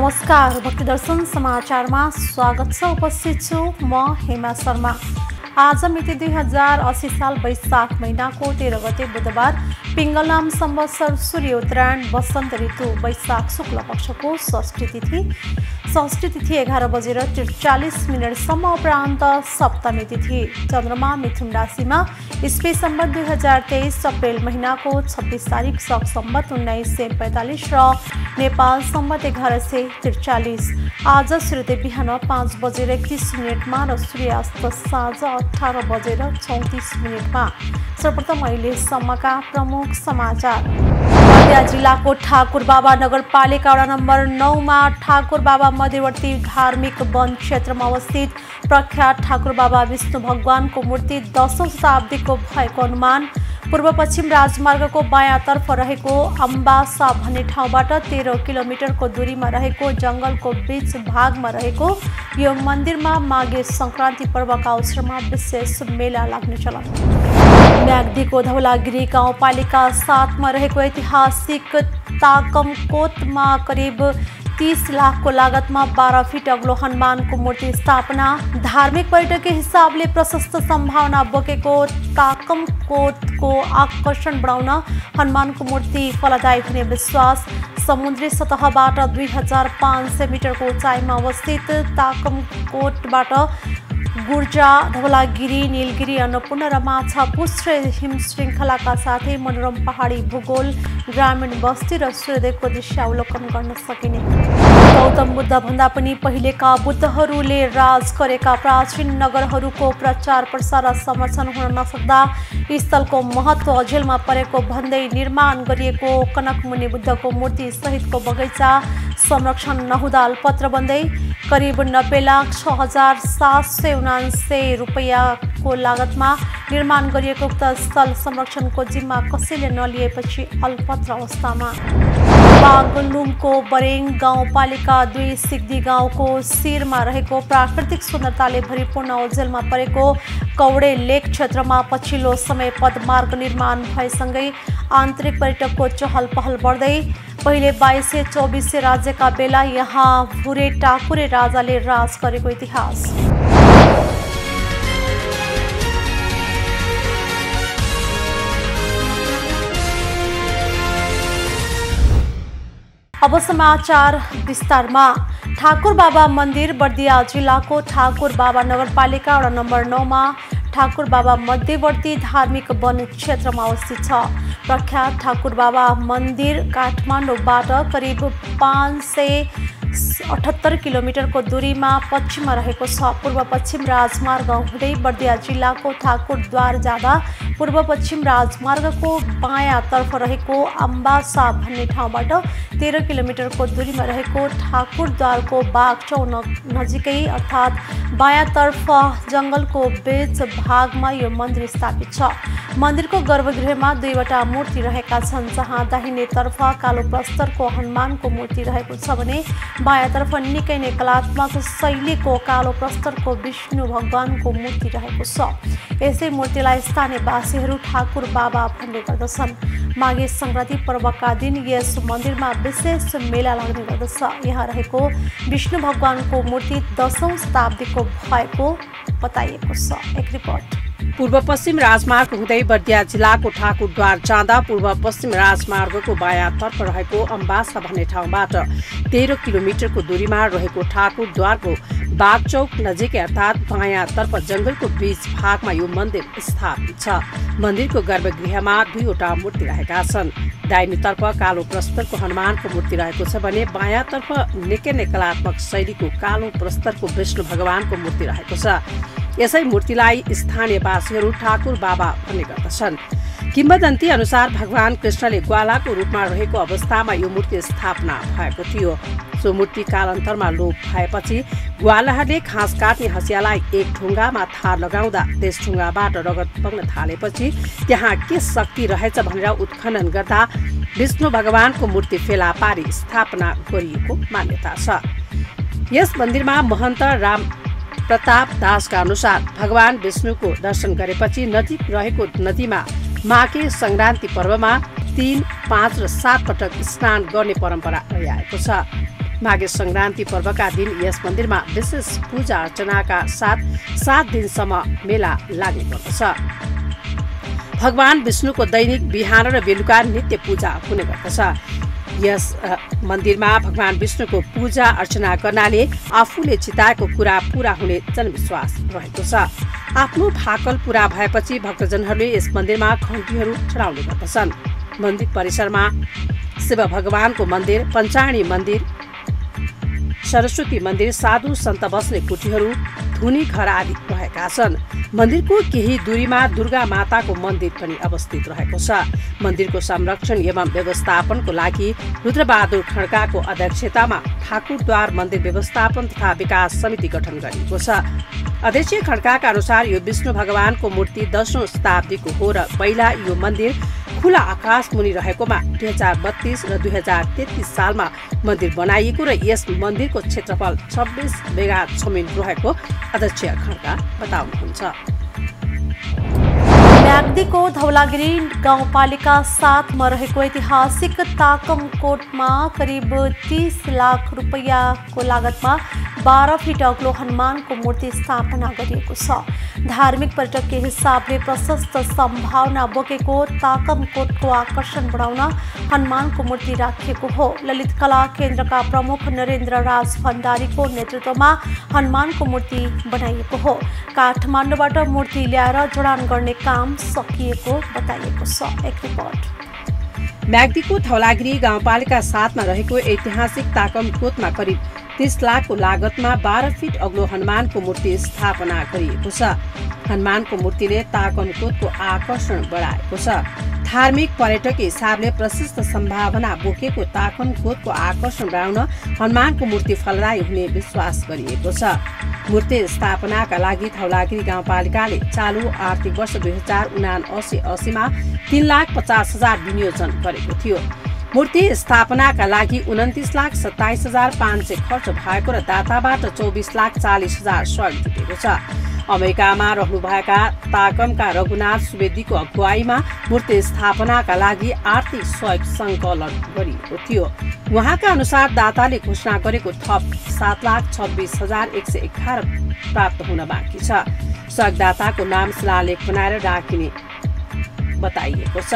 नमस्कार, भक्ति दर्शन समाचारमा स्वागत छ। उपस्थित छु म हेमा शर्मा। आज मिति 2080 साल वैशाख महिनाको 13 गते बुधबार पिङ्गलाम संवत्सर सूर्य उत्तरायण वसन्त ऋतु वैशाख शुक्ल पक्षको षष्ठी तिथि 11 बजेर 43 उपरान्त सप्तमी तिथि। चन्द्रमा मिथुन राशिमा इस्वी सम्वत 2023 अप्रेल महिनाको 26 तारिक शक सम्वत 1945 र नेपाल सम्वत 1143। आज सूर्योदय बिहान 5 बजेर 31 र सूर्यास्त साँझ 18 बजेर 34 मिनटमा। सर्वप्रथम अहिलेसम्मका प्रमुख समाचार। बर्दिया जिल्लाको ठाकुरबाबा नगरपालिका वडा नम्बर 9 मा ठाकुरबाबा मध्यवर्ती धार्मिक वन क्षेत्रमा अवस्थित प्रख्यात ठाकुरबाबा विष्णु भगवानको मूर्ति 10औं शताब्दीको भएको अनुमान। पूर्व पश्चिम राजमार्गको बायाँतर्फ रहेको अम्बासा भन्ने ठाउँबाट 13 किलोमिटरको दूरीमा रहेको जङ्गलको बीच भागमा रहेको यो मन्दिरमा माघे सङ्क्रान्ति पर्वका अवसरमा विशेष मेला लाग्ने चलन। म्याग्दीको धौलागिरी गाउँपालिका 7 मा रहेको ऐतिहासिक ताकमकोटमा करिब 30 लाखको लागतमा 12 फिट अग्लो हनुमानको मूर्ति स्थापना। धार्मिक पर्यटकीय हिसाबले प्रशस्त सम्भावना बोकेको ताकमकोटको आकर्षण बढाउन हनुमानको मूर्ति फलदायी हुने विश्वास। समुद्री सतहबाट 2500 मिटरको उचाइमा अवस्थित ताकमकोटबाट गुर्जा, धौलागिरी, नीलगिरी, अन्नपूर्ण र माछापुच्छ्रे हिम श्रृङ्खलाका साथै मनोरम पहाडी भूगोल, ग्रामीण बस्ती र सूर्योदयको दृश्य अवलोकन गर्न सकिने। गौतम बुद्ध भन्दा पनि पहिलेका बुद्धहरूले राज गरेका प्राचीन नगरहरूको प्रचार प्रसार र संरक्षण हुन नसक्दा स्थलको महत्त्व अझेलमा परेको भन्दै निर्माण गरिएको कनकमुनि बुद्धको मूर्ति सहितको बगैँचा संरक्षण नहुँदा अल्पत्र बन्दै करिब 90,06,779 रुपैयाँको लागतमा निर्माण गरिएको उक्त स्थल संरक्षणको जिम्मा कसैले नलिएपछि अल्पत्र अवस्थामा। बागलुङको बरेङ गाउँपालिका 2 सिग्दी गाउँको शिरमा रहेको प्राकृतिक सुन्दरताले भरिपूर्ण ओझेलमा परेको कौडे लेक क्षेत्रमा पछिल्लो समय पदमार्ग निर्माण भएसँगै आन्तरिक पर्यटकको चहल पहल बढ्दै पहिले 2200-2400 राज्यका बेला यहाँ भुरे टाकुरे राजाले राज गरेको इतिहास। अब समाचार विस्तारमा। ठाकुरबाबा मन्दिर बर्दिया जिल्लाको ठाकुरबाबा नगरपालिका वडा नम्बर 9 मा ठाकुरबाबा मध्यवर्ती धार्मिक वन क्षेत्रमा अवस्थित छ। प्रख्यात ठाकुरबाबा मन्दिर काठमाडौँबाट करिब 578 किलोमिटरको दूरीमा पश्चिममा रहेको छ। पूर्व पश्चिम राजमार्ग हुँदै बर्दिया जिल्लाको ठाकुरद्वार जाँदा पूर्व पश्चिम राजमार्गको बायाँतर्फ रहेको अम्बासा भन्ने ठाउँबाट 13 किलोमिटरको दूरीमा रहेको ठाकुरद्वारको बागचौ नजिकै अर्थात् बायाँतर्फ जङ्गलको बीच भागमा यो मन्दिर स्थापित छ। मन्दिरको गर्भगृहमा 2वटा मूर्ति रहेका छन्, जहाँ दाहिनेतर्फ कालो प्रस्तरको हनुमानको मूर्ति रहेको छ भने बायाँतर्फ निकै नै कलात्मक शैलीको कालो प्रस्तरको विष्णु भगवानको मूर्ति रहेको छ। यसै मूर्तिलाई स्थानीय वासीहरू ठाकुर बाबा भन्ने गर्दछन्। माघे सङ्क्रान्ति पर्वका दिन यस मन्दिरमा विशेष मेला लाग्ने गर्दछ। यहाँ रहेको विष्णु भगवानको मूर्ति 10औं शताब्दीको भएको बताइएको छ। एक रिपोर्ट। पूर्व पश्चिम राजमार्ग हुँदै बर्दिया जिल्लाको ठाकुरद्वार जाँदा पूर्व पश्चिम राजमार्गको बायाँतर्फ रहेको अम्बासा भन्ने ठाउँबाट 13 किलोमिटरको दूरीमा रहेको ठाकुरद्वारको बागचौक नजिकै अर्थात् बायाँतर्फ जङ्गलको बीच भागमा यो मन्दिर स्थापित छ। मन्दिरको गर्भगृहमा 2वटा मूर्ति रहेका छन्। दाहिनेतर्फ कालो प्रस्तरको हनुमानको मूर्ति रहेको छ भने बायाँतर्फ निकै नै कलात्मक शैलीको कालो प्रस्तरको विष्णु भगवानको मूर्ति रहेको छ। यसै मूर्तिलाई स्थानीय वासीहरू ठाकुर बाबा भन्ने गर्दछन्। किम्वदन्ती अनुसार भगवान कृष्णले ग्वालाको रूपमा रहेको अवस्थामा यो मूर्ति स्थापना भएको थियो। सो मूर्ति कालान्तरमा लोप भएपछि ग्वालाहरूले घाँस काट्ने हँसियालाई एक ढुङ्गामा थार लगाउँदा त्यस ढुङ्गाबाट रगत बग्न थालेपछि त्यहाँ के शक्ति रहेछ भनेर उत्खनन गर्दा विष्णु भगवानको मूर्ति फेला पारी स्थापना गरिएको मान्यता छ। यस मन्दिरमा महन्त राम प्रताप दासका अनुसार भगवान विष्णुको दर्शन गरेपछि नजिक रहेको नदीमा माघे सङ्क्रान्ति पर्वमा 3, 5 र 7 पटक स्नान गर्ने परम्परा रहिआएको छ। माघे संक्रान्ति पर्वका दिन यस मन्दिरमा विशेष पूजा अर्चनाका साथ 7 दिनसम्म मेला लाग्ने गर्दछ। भगवान विष्णुको दैनिक बिहान र बेलुका नित्य पूजा हुने गर्दछ। यस मन्दिरमा भगवान विष्णुको पूजा अर्चना गर्नाले आफूले चिताएको कुरा पूरा हुने जनविश्वास रहेको छ। आफ्नो भाकल पूरा भएपछि भक्तजनहरूले यस मन्दिरमा घण्टीहरू चढाउने गर्दछन्। मन्दिर परिसरमा शिव भगवानको मन्दिर, पञ्चाणी मन्दिर, सरस्वती मन्दिर, साधु सन्त बस्ने कुटीहरू, धुनी घर आदि रहेका छन्। मन्दिरको केही दूरीमा दुर्गा माताको मन्दिर पनि अवस्थित रहेको छ। मन्दिरको संरक्षण एवं व्यवस्थापनको लागि रुद्रबहादुर खड्काको अध्यक्षतामा ठाकुरद्वार मन्दिर व्यवस्थापन तथा विकास समिति गठन गरिएको छ। अध्यक्ष खड्काका अनुसार यो विष्णु भगवानको मूर्ति 10औं शताब्दीको हो र पहिला यो मन्दिर खुला आकाश मुनि रहेकोमा 2032 र 2033 सालमा मन्दिर बनाइएको र यस मन्दिरको क्षेत्रफल 26 बिघा जमिन रहेको अध्यक्ष खड्का बताउनुहुन्छ। म्याग्दीको धौलागिरी गाउँपालिका 7 मा रहेको ऐतिहासिक ताकमकोटमा करिब 30 लाख रुपैयाँको लागतमा 12 फिट अग्लो हनुमानको मूर्ति स्थापना गरिएको छ। धार्मिक पर्यटकको हिसाबले प्रशस्त सम्भावना बोकेको ताकमकोटको आकर्षण बढाउन हनुमानको मूर्ति राखिएको हो। ललित कला केन्द्रका प्रमुख नरेन्द्र राज भण्डारीको नेतृत्वमा हनुमानको मूर्ति बनाइएको हो। काठमाडौँबाट मूर्ति ल्याएर जडान गर्ने काम सकिएको बताइएको छ। एक रिपोर्ट। म्याग्दीको धौलागिरी गाउँपालिका 7 मा रहेको ऐतिहासिक ताकमकोटमा करिब 30 लाखको लागतमा 12 फिट अग्लो हनुमानको मूर्ति स्थापना गरिएको छ। हनुमानको मूर्तिले ताकमकोटको आकर्षण बढाएको छ। धार्मिक पर्यटक हिसाबले प्रशस्त सम्भावना बोकेको ताकमकोटको आकर्षण बढाउन हनुमानको मूर्ति फलदायी हुने विश्वास गरिएको छ। मूर्ति स्थापनाका लागि धौलागिरी गाउँपालिकाले चालु आर्थिक वर्ष 2079-80 मा 3,50,000 विनियोजन गरेको थियो। मूर्ति स्थापनाका लागि 29,27,500 खर्च भएको र दाताबाट 24,40,000 सहयोग जुटेको छ। अमेरिकामा रहनुभएका ताकमका रघुनाथ सुवेदीको अगुवाईमा मूर्ति स्थापनाका लागि आर्थिक सहयोग सङ्कलन गरिएको थियो। उहाँका अनुसार दाताले घोषणा गरेको थप 7,26,111 प्राप्त हुन बाँकी छ। सहयोगदाताको नाम शिलालेख बनाएर राखिने बताइएको छ।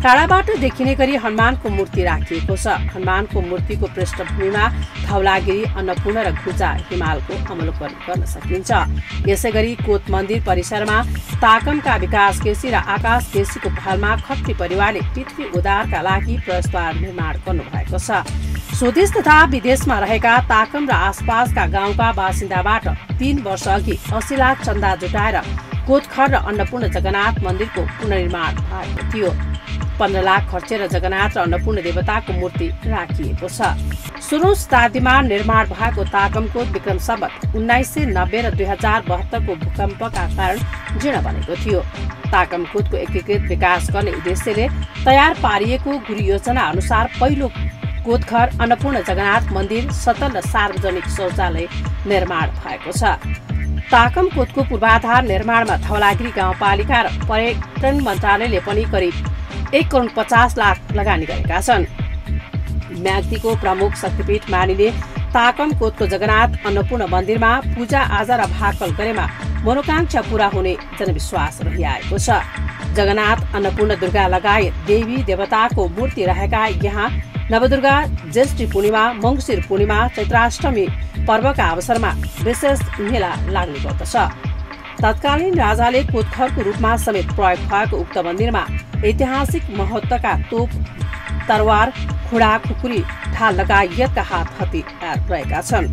टाढाबाट देखिने गरी हनुमानको मूर्ति राखिएको छ। हनुमानको मूर्तिको पृष्ठभूमिमा धौलागिरी, अन्नपूर्ण र खुजा हिमालको अवलोकन गर्न सकिन्छ। यसै गरी कोट मन्दिर परिसरमा ताकमका विकास केसी र आकाश केसीको पहलमा खत्री परिवारले पृथ्वी उद्धारका लागि प्रवेशद्वार निर्माण गर्नुभएको छ। स्वदेश तथा विदेशमा रहेका ताकम र आसपासका गाउँका बासिन्दाबाट 3 वर्ष अघि 80 लाख चन्दा जुटाएर कोटखर र अन्नपूर्ण जगन्नाथ मन्दिरको पुनर्निर्माण भएको थियो। 15 लाख खर्चेर जगन्नाथ र अन्नपूर्ण देवताको मूर्ति राखिएको छ। 16औं शताब्दीमा निर्माण भएको ताकमकोट विक्रम सम्वत 1990 र 2072 को भूकम्पका कारण जीर्ण बनेको थियो। ताकमकोटको एकीकृत विकास गर्ने उद्देश्यले तयार पारिएको गुरु योजना अनुसार पहिलो कोटखर, अन्नपूर्ण जगन्नाथ मन्दिर, सतल र सार्वजनिक शौचालय निर्माण भएको छ। ताकमकोटको पूर्वाधार निर्माणमा धौलागिरी गाउँपालिका र पर्यटन मन्त्रालयले पनि करिब 1,50 लाख लगानी गरेका छन्। म्याग्दीको प्रमुख शक्तिपीठ मानिने ताकमकोटको जगन्नाथ अन्नपूर्ण मन्दिरमा पूजा आजा र भाकल गरेमा मनोकांक्षा पूरा हुने जनविश्वास रहिआएको छ। जगन्नाथ, अन्नपूर्ण, दुर्गा लगायत देवी देवताको मूर्ति रहेका यहाँ नवदुर्गा, ज्येष्ठी पूर्णिमा, मङ्सिर पूर्णिमा, चैत्राष्टमी पर्वका अवसरमा विशेष मेला लाग्ने गर्दछ। तत्कालीन राजाले कोटखरको रूपमा समेत प्रयोग भएको उक्त मन्दिरमा ऐतिहासिक महत्त्वका तोप, तरवार, खुडा, खुकुरी, ढाल लगायतका हात हतियार रहेका छन्।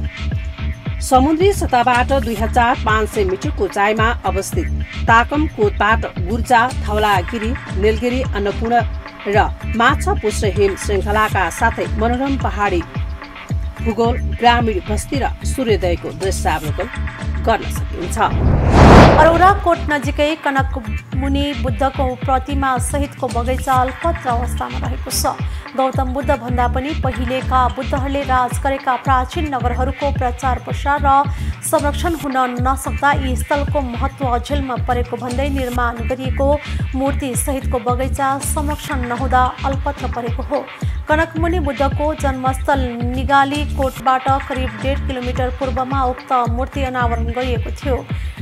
समुद्री सतहबाट 2500 मिटरको उचाइमा अवस्थित ताकमकोटबाट गुर्जा, धौलागिरी, नीलगिरी, अन्नपूर्ण र माछा पुच्छ्रे हिम श्रृङ्खलाका साथै मनोरम पहाडी भूगोल, ग्रामीण बस्ती र सूर्योदयको दृश्यावलोकन गर्न सकिन्छ। अरोरा कोट नजिकै कनक मुनि बुद्धको प्रतिमा सहितको बगैँचा अल्पत्र अवस्थामा रहेको छ। गौतम बुद्ध भन्दा पनि पहिलेका बुद्धहरूले राज गरेका प्राचीन नगरहरूको प्रचार प्रसार र संरक्षण हुन नसक्दा यी स्थलको महत्त्व अझेलमा परेको भन्दै निर्माण गरिएको मूर्ति सहितको बगैँचा संरक्षण नहुँदा अल्पत्र परेको हो। कनकमुनि बुद्धको जन्मस्थल निगालीकोटबाट करिब 1.5 किलोमिटर पूर्वमा उक्त मूर्ति अनावरण गरिएको थियो।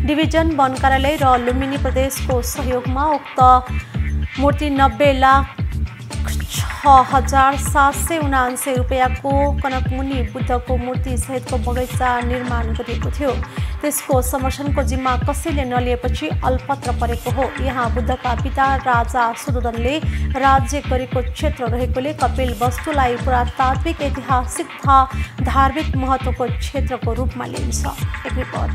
डिभिजन वन कार्यालय र लुम्बिनी प्रदेशको सहयोगमा उक्त मूर्ति 90,06,779 रुपियाँको कनकमुनि बुद्धको मूर्ति सहितको बगैँचा निर्माण गरिएको थियो। त्यसको संरक्षणको जिम्मा कसैले नलिएपछि अल्पत्र परेको हो। यहाँ बुद्धका पिता राजा सुदोधनले राज्य गरेको क्षेत्र रहेकोले कपिल वस्तुलाई पुरातात्विक, ऐतिहासिक तथा धार्मिक महत्त्वको क्षेत्रको रूपमा लिइन्छ। एक रिपोर्ट।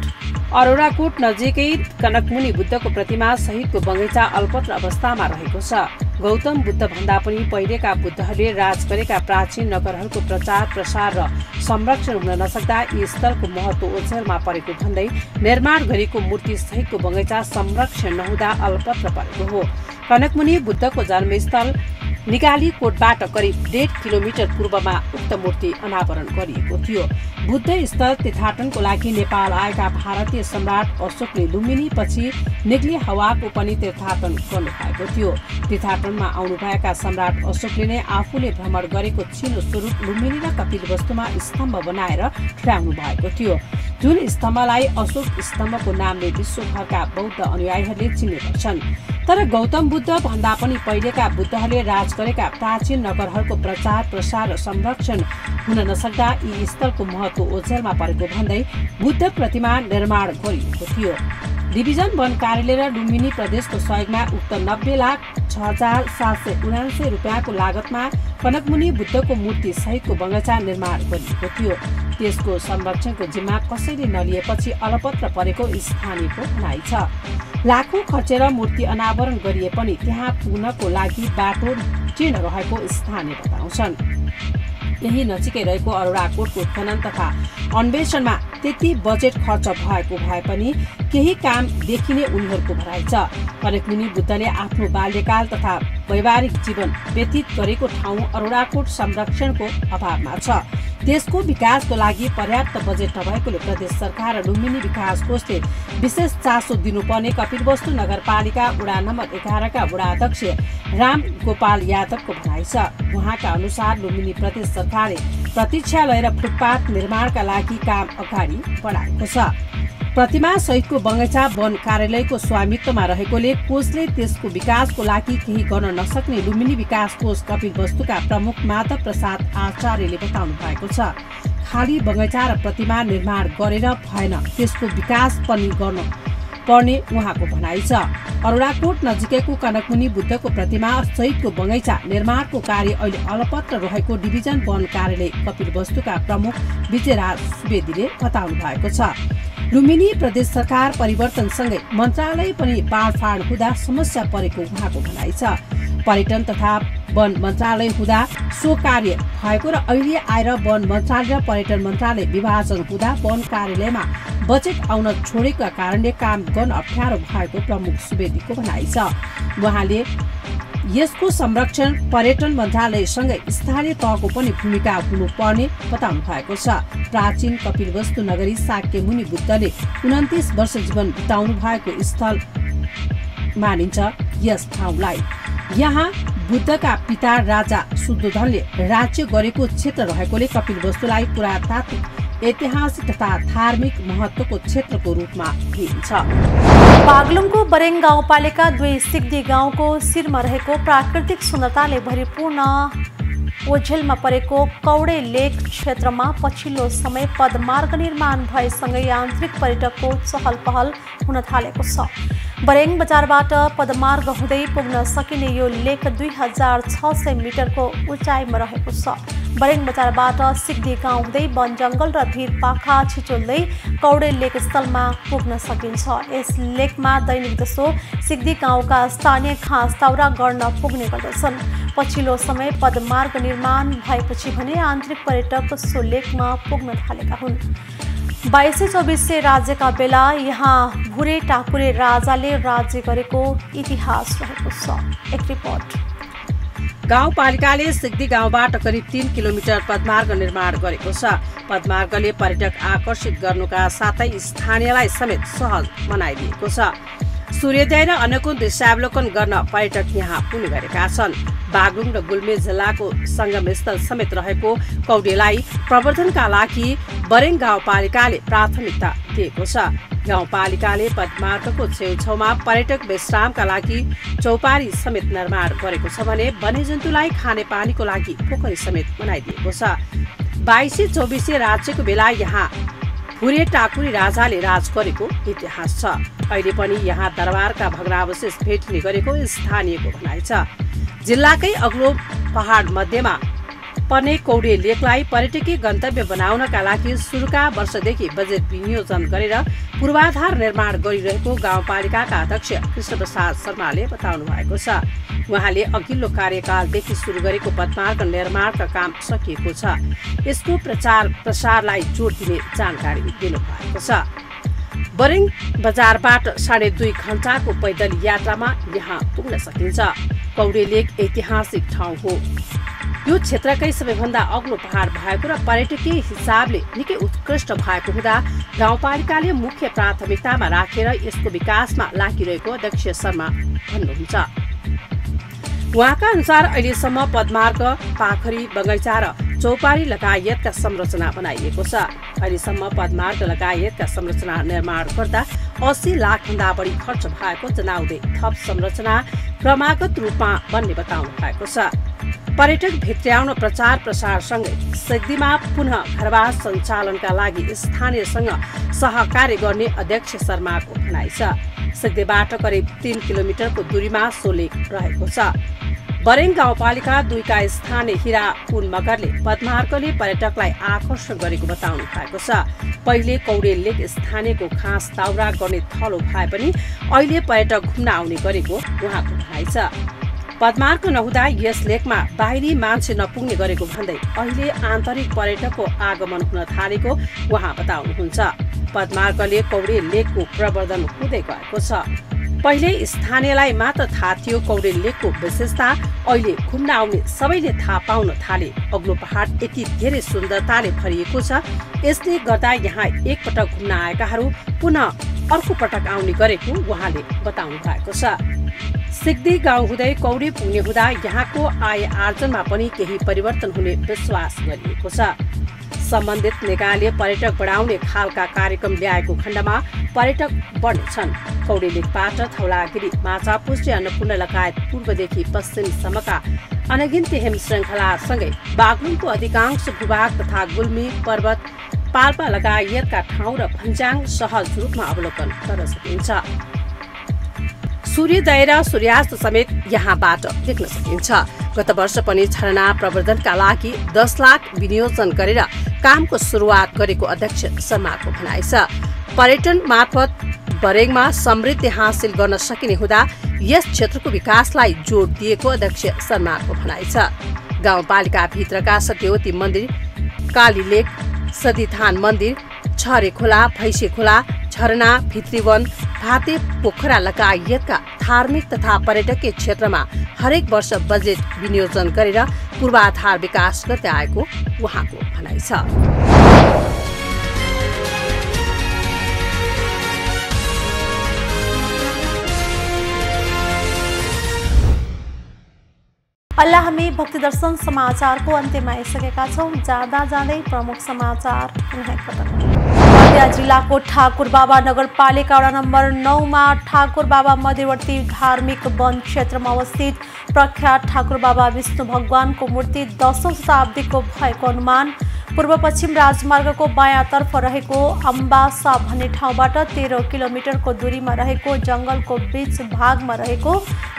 अरोराकोट नजिकै कनकमुनि बुद्धको प्रतिमा सहितको बगैँचा अल्पत्र अवस्थामा रहेको छ। गौतम बुद्ध भन्दा पनि पहिलेका बुद्धहरूले राज गरेका प्राचीन नगरहरूको प्रचार प्रसार र संरक्षण हुन नसक्दा यी स्थलको महत्त्व ओझेलमा परेको भन्दै निर्माण गरिएको मूर्ति सहितको बगैँचा संरक्षण नहुँदा अल्पत्र परेको हो। कनकमुनि बुद्धको जन्मस्थल निगालीकोटबाट करिब 1.5 किलोमिटर पूर्वमा उक्त मूर्ति अनावरण गरिएको थियो। बुद्ध स्थल तीर्थाटनको लागि नेपाल आएका भारतीय सम्राट अशोकले लुम्बिनी पछि निग्ली हवाको पनि तीर्थाटन गर्नुभएको थियो। तीर्थाटनमा आउनुभएका सम्राट अशोकले नै आफूले भ्रमण गरेको चिनो स्वरूप लुम्बिनी र कपिलवस्तुमा स्तम्भ बनाएर ठहराउनु भएको थियो। जुन स्तम्भलाई अशोक स्तम्भको नामले विश्वभरका बौद्ध अनुयायीहरूले चिन्ने गर्छन्। तर गौतम बुद्ध भन्दा पनि पहिलेका बुद्धहरूले राज गरेका प्राचीन नगरहरूको प्रचार प्रसार र संरक्षण हुन नसक्दा यी स्थलको महत्त्व ओझेलमा परेको भन्दै बुद्ध प्रतिमा निर्माण गरिएको थियो। डिभिजन वन कार्यालय र लुम्बिनी प्रदेशको सहयोगमा उक्त 90,06,779 रुपियाँको लागतमा कनकमुनि बुद्धको मूर्ति सहितको बगैँचा निर्माण गरिएको थियो। त्यसको संरक्षणको जिम्मा कसैले नलिएपछि अलपत्र परेको स्थानीयको भनाइ छ। लाखौं खर्चेर मूर्ति अनावरण गरिए पनि त्यहाँ पुग्नको लागि बाटो चिर्ण रहेको स्थानीय बताउँछन्। यही नजिकै रहेको अरोराकोटको उत्खनन तथा अन्वेषणमा त्यति बजेट खर्च भएको भए पनि केही काम देखिने उनीहरूको भनाइ छ। कनकमुनि बुद्धले आफ्नो बाल्यकाल तथा वैवाहिक जीवन व्यतीत गरेको ठाउँ अरोराकोट संरक्षणको अभावमा छ। त्यसको विकासको लागि पर्याप्त बजेट नभएकोले प्रदेश सरकार र लुम्बिनी विकास कोषले विशेष चासो दिनुपर्ने कपिलवस्तु नगरपालिका वडा नम्बर 11 का वडा अध्यक्ष राम गोपाल यादवको भनाइ छ। उहाँका अनुसार लुम्बिनी प्रदेश सरकारले प्रतीक्षालय र फुटपाथ निर्माणका लागि काम अगाडि बढाएको छ। प्रतिमा सहितको बगैँचा वन कार्यालयको स्वामित्वमा रहेकोले कोषले त्यसको विकासको लागि केही गर्न नसक्ने लुम्बिनी विकास कोष कपिलवस्तुका प्रमुख माधव प्रसाद आचार्यले बताउनु भएको छ। खाली बगैँचा र प्रतिमा निर्माण गरेर भएन, त्यसको विकास पनि गर्न पर्ने उहाँको भनाइ छ। अरोराकोट नजिकैको कनकमुनि बुद्धको प्रतिमा सहितको बगैँचा निर्माणको कार्य अहिले अलपत्र रहेको डिभिजन वन कार्यालय कपिलवस्तुका प्रमुख विजयराज सुवेदीले बताउनु भएको छ। लुम्बिनी प्रदेश सरकार परिवर्तनसँगै मन्त्रालय पनि बाँडफाँड हुँदा समस्या परेको उहाँको भनाइ छ। पर्यटन तथा वन मन्त्रालय हुँदा सो कार्य भएको र अहिले आएर वन मन्त्रालय र पर्यटन मन्त्रालय विभाजन हुँदा वन कार्यालयमा बजेट आउन छोडेका कारणले काम गर्न अप्ठ्यारो भएको प्रमुख सुवेदीको भनाइ छ। उहाँले यसको संरक्षण पर्यटन मन्त्रालयसँगै स्थानीय तहको पनि भूमिका हुनुपर्ने बताउनु भएको छ। प्राचीन कपिलवस्तु नगरी शाक्य मुनि बुद्धले 29 वर्ष जीवन बिताउनु भएको स्थल मानिन्छ यस ठाउँलाई। यहाँ बुद्धका पिता राजा सुदोधनले राज्य गरेको क्षेत्र रहेकोले कपिलवस्तुलाई पुरातात्विक, ऐतिहासिक तथा धार्मिक महत्त्वको क्षेत्रको रूपमा लिइन्छ। बागलुङको बरेङ गाउँपालिका 2 सिग्दी गाउँको शिरमा रहेको प्राकृतिक सुन्दरताले भरिपूर्ण ओझेलमा परेको कौडे लेक क्षेत्रमा पछिल्लो समय पदमार्ग निर्माण भएसँगै आन्तरिक पर्यटकको चहल पहल हुन थालेको छ। बरेङ बजारबाट पदमार्ग हुँदै पुग्न सकिने यो लेक 2600 मिटरको उचाइमा रहेको छ। बरेङ बजारबाट सिग्दी गाउँ हुँदै वन जङ्गल र भिरपाखा छिचोल्दै कौडे लेक स्थलमा पुग्न सकिन्छ। यस लेकमा दैनिक जसो सिग्दी गाउँका स्थानीय घाँस दाउरा गर्न पुग्ने गर्दछन्। पछिल्लो समय पदमार्ग निर्माण भएपछि भने आन्तरिक पर्यटक सो लेकमा पुग्न थालेका हुन्। 2200-2400 राज्यका बेला यहाँ भुरे टाकुरे राजाले राज्य गरेको इतिहास रहेको छ। एक रिपोर्ट। गाउँपालिकाले सिग्दी गाउँबाट करिब 3 किलोमिटर पदमार्ग निर्माण गरेको छ। पदमार्गले पर्यटक आकर्षित गर्नुका साथै स्थानीयलाई समेत सहज बनाइदिएको छ। सूर्योदय र अन्यको दृश्यावलोकन गर्न पर्यटक यहाँ पुग्ने गरेका छन्। बागलुङ र गुल्मी जिल्लाको संगमस्थल समेत रहेको कौडेलाई प्रवर्धनका लागि बरेङ गाउँपालिकाले प्राथमिकता दिएको छ। गाउँपालिकाले पदमार्गको छेउछाउमा पर्यटक विश्रामका लागि चौपारी समेत निर्माण गरेको छ भने वन्यजन्तुलाई खाने पानीको लागि पोखरी समेत बनाइदिएको छ। 2200-2400 राज्यको बेला यहाँ भुरे टाकुरी राजाले राज गरेको इतिहास छ। अहिले पनि यहाँ दरबारका भग्नावशेष भेटिने गरेको स्थानीयको भनाइ छ। जिल्लाकै अग्लो पहाड मध्यमा पर्ने कौडे लेकलाई पर्यटकीय गन्तव्य बनाउनका लागि सुरुका वर्षदेखि बजेट विनियोजन गरेर पूर्वाधार निर्माण गरिरहेको गाउँपालिकाका अध्यक्ष कृष्णप्रसाद शर्माले बताउनु भएको छ। उहाँले अघिल्लो कार्यकालदेखि सुरु गरेको पदमार्ग निर्माणका काम सकिएको छ। यसको प्रचार प्रसारलाई जोड दिने जानकारी दिनुभएको छ। बरेङ बजारबाट 2.5 घण्टाको पैदल यात्रामा यहाँ पुग्न सकिन्छ। कौडे लेक ऐतिहासिक ठाउँ हो। यो क्षेत्रकै सबैभन्दा अग्लो पहाड भएको र पर्यटकीय हिसाबले निकै उत्कृष्ट भएको हुँदा गाउँपालिकाले मुख्य प्राथमिकतामा राखेर यसको विकासमा लागिरहेको अध्यक्ष शर्मा भन्नुहुन्छ। उहाँका अनुसार अहिलेसम्म पदमार्ग, पाखरी, बगैँचा र चौपारी लगायतका संरचना बनाइएको छ। अहिलेसम्म पदमार्ग लगायतका संरचना निर्माण गर्दा 80 लाखभन्दा बढी खर्च भएको जनाउँदै थप संरचना क्रमागत रूपमा बन्ने बताउनु भएको छ। पर्यटक भित्र्याउन प्रचार प्रसारसँगै सिग्दीमा पुनः घरवास सञ्चालनका लागि स्थानीयसँग सहकार्य गर्ने अध्यक्ष शर्माको भनाइ छ। सिग्दीबाट करिब 3 किलोमिटरको दूरीमा सो लेक रहेको छ। बरेङ गाउँपालिका 2 का स्थानीय हिरा पुन मगरले पदमार्गले पर्यटकलाई आकर्षण गरेको बताउनु भएको छ। पहिले कौडे लेक स्थानीयको खास दाउरा गर्ने थलो भए पनि अहिले पर्यटक घुम्न आउने गरेको उहाँको भनाइ छ। पदमार्ग नहुँदा यस लेकमा बाहिरी मान्छे नपुग्ने गरेको भन्दै अहिले आन्तरिक पर्यटकको आगमन हुन थालेको उहाँ बताउनुहुन्छ। पदमार्गले कौडे लेकको प्रवर्धन हुँदै गएको छ। पहिले स्थानीयलाई मात्र थाहा थियो कौडे लेकको विशेषता, अहिले घुम्न आउने सबैले थाहा पाउन थाले। अग्लो पहाड यति धेरै सुन्दरताले भरिएको छ, यसले गर्दा यहाँ एकपटक घुम्न आएकाहरू पुनः अर्को पटक आउने गरेको उहाँले बताउनु भएको छ। सिग्दी गाउँ हुँदै कौडे पुग्ने हुँदा यहाँको आय आर्जनमा पनि केही परिवर्तन हुने विश्वास गरिएको छ। सम्बन्धित निकायले पर्यटक बढाउने खालका कार्यक्रम ल्याएको खण्डमा पर्यटक बढ्नेछन्। कौडे लेकबाट धौलागिरी, माछापुच्छ्रे, अन्नपूर्ण लगायत पूर्वदेखि पश्चिमसम्मका अनगिन्ती हिम श्रृङ्खलासँगै बागलुङको अधिकांश भूभाग तथा गुल्मी पर्वत, पाल्पा लगायतका ठाउँ र भन्ज्याङ सहज रूपमा अवलोकन गर्न सकिन्छ। सूर्योदय र सूर्यास्त समेत यहाँबाट देख्न सकिन्छ। गत वर्ष पनि झरना प्रवर्धनका लागि 10 लाख विनियोजन गरेर कामको सुरुवात गरेको अध्यक्ष शर्माको भनाइ छ। पर्यटन मार्फत बरेङमा समृद्धि हासिल गर्न सकिने हुँदा यस क्षेत्रको विकासलाई जोड दिएको अध्यक्ष शर्माको भनाइ छ। गाउँपालिका भित्रका सत्यवती मन्दिर, काली लेक, सतीथान मन्दिर, छरे खोला, भैँसे खोला, झरना, भित्रीवन, भाते पोखरा लगायतका धार्मिक तथा पर्यटकीय क्षेत्रमा हरेक वर्ष बजेट विनियोजन गरेर पूर्वाधार विकास गर्दै आएको उहाँको भनाइ छ। अहिले हामी भक्ति दर्शन समाचारको अन्त्यमा आइसकेका छौँ। जाँदा जाँदै प्रमुख समाचार पुनः एकपटक। बर्दिया जिल्लाको ठाकुर बाबा नगरपालिका वडा नम्बर 9 मा ठाकुर बाबा मध्यवर्ती धार्मिक वन क्षेत्रमा अवस्थित प्रख्यात ठाकुर बाबा विष्णु भगवानको मूर्ति 10औं शताब्दीको भएको अनुमान। पूर्व पश्चिम राजमार्गको बायाँतर्फ रहेको अम्बासा भन्ने ठाउँबाट 13 किलोमिटरको दूरीमा रहेको जंगलको बीच भागमा रहेको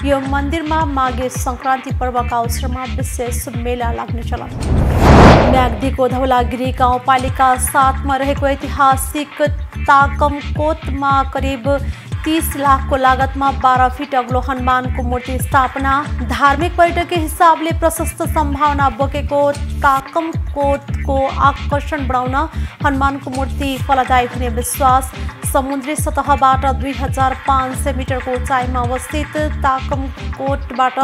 यो मन्दिरमा माघे संक्रान्ति पर्वका अवसरमा विशेष मेला लाग्ने चलन। म्याग्दीको धौलागिरी गाउँपालिका 7 मा रहेको ऐतिहासिक ताकमकोटमा करिब 30 लाखको लागतमा 12 फिट अग्लो हनुमानको मूर्ति स्थापना। धार्मिक पर्यटकीय हिसाबले प्रशस्त सम्भावना बोकेको ताकमकोटको आकर्षण बढाउन हनुमानको मूर्ति फलदायी हुने विश्वास। समुद्री सतहबाट 2500 मिटरको उचाइमा अवस्थित ताकमकोटबाट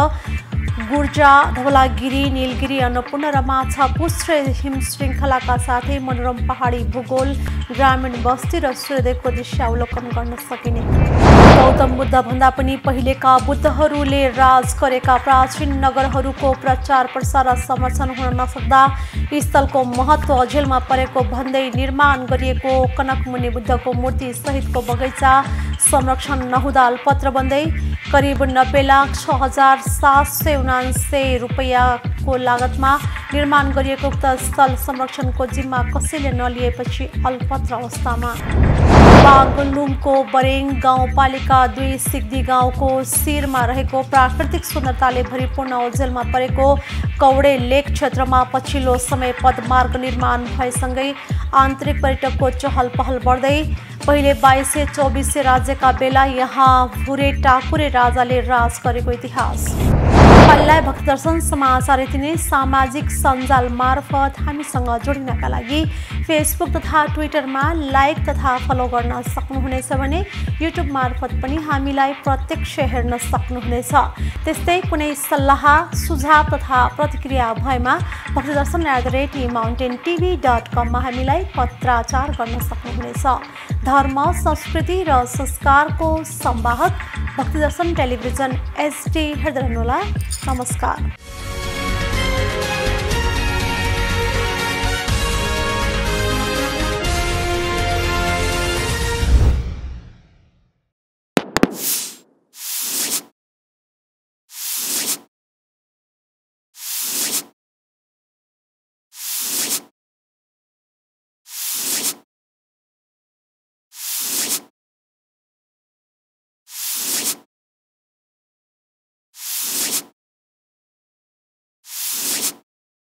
गुर्जा, धवलागिरी, नीलगिरी, अन्नपूर्ण र माछापुच्छ्रे हिम श्रृङ्खलाका साथै मनोरम पहाडी भूगोल, ग्रामीण बस्ती र सूर्योदयको दृश्य अवलोकन गर्न सकिने। गौतम बुद्धभन्दा पनि पहिलेका बुद्धहरूले राज गरेका प्राचीन नगरहरूको प्रचार प्रसार र संरक्षण हुन नसक्दा स्थलको महत्त्व अझेलमा परेको भन्दै निर्माण गरिएको कनकमुनि बुद्धको मूर्ति सहितको बगैँचा संरक्षण नहुँदा अल्पत्र बन्दै करिब 90,06,779 रुपैयाँको लागतमा निर्माण गरिएको उक्त स्थल संरक्षणको जिम्मा कसैले नलिएपछि अल्पत्र अवस्थामा। बागलुङको बरेङ गाउँपालिका 2 सिग्दी गाउँको शिरमा रहेको प्राकृतिक सुन्दरताले भरिपूर्ण ओझेलमा परेको कौडे लेक क्षेत्रमा पछिल्लो समय पदमार्ग निर्माण भएसँगै आन्तरिक पर्यटकको चहल पहल बढ्दै पहिले 2200-2400 राज्यका बेला यहाँ भुरे टाकुरे राजाले राज गरेको इतिहास। हामीलाई भक्ति दर्शन समाचार यति नै। सामाजिक सञ्जाल मार्फत हामीसँग जोडिनका लागि फेसबुक तथा ट्विटरमा लाइक तथा फलो गर्न सक्नुहुनेछ भने युट्युब मार्फत पनि हामीलाई प्रत्यक्ष हेर्न सक्नुहुनेछ। त्यस्तै कुनै सल्लाह सुझाव तथा प्रतिक्रिया भएमा bhaktidarshan@mountaintv.com मा हामीलाई पत्राचार गर्न सक्नुहुनेछ। धर्म, संस्कृति र संस्कारको संवाहक भक्ति दर्शन टेलिभिजन HD हेर्दै रहनुहोला। नमस्कार।